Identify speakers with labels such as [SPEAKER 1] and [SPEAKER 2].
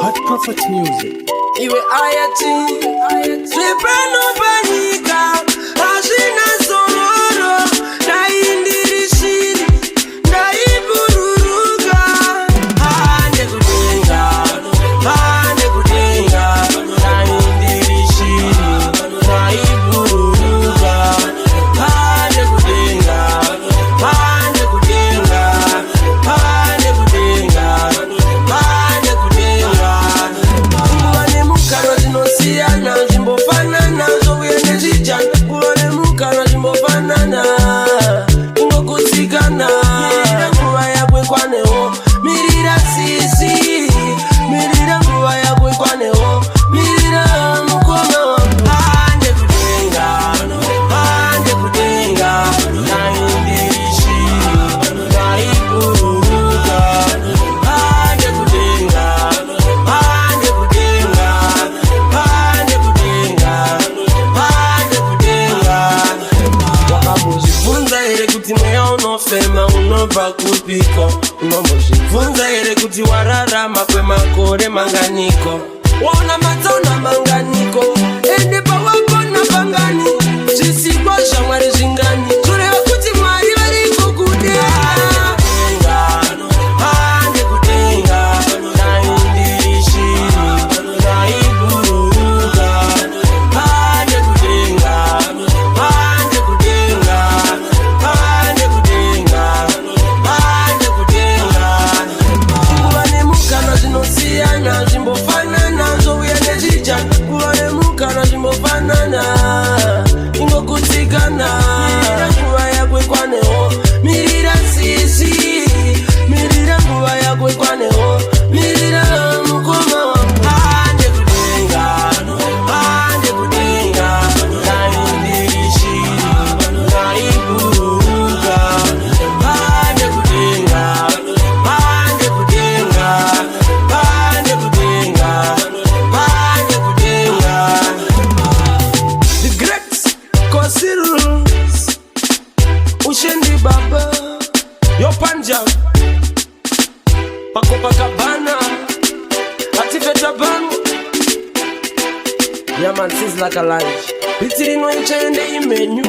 [SPEAKER 1] Hot Prophet Music.
[SPEAKER 2] Iwe ayati Sipeno panika Ashina sororo Naindirishiri Naibururuga Hane kudenga Naindirishiri Naibururuga Hane kudenga Mirira sisi, mirira nguva yakwe kwaneho, mirira mukoma wangu. Hande kudenga, naindirishiri, naibururuga. Hande kudenga, wakamuzifunza here kuti mweya unofema unobva kupiko. Unomuzvibvunza here kuti wararama kwemakore manganiko. Waona matsaona manganiko, ende pawakona pangani. Zvisikwa zvamwari zvingani, kureva kuti Mwari variko kudenga. Hande kudenga, naindirishiri, naibururuga. Hande kudenga, zvinosiyana zvimbofanana zvouya nezvija. Kuva nemukana zvimbofanana ingokutsikana. Mirira nguva yakwe kwaneho, mirira sisi, mirira nguva yakwe kwaneho, mirira mukoma wangu. Hande kudenga, naindirishiri, naibururuga. Hande kudenga, The great Kosirus Ushendi Baba Yo Punjab Pakopakabana Atifeta Banu Yaman Sizzla Kalonji Bitirino Ichende Imenu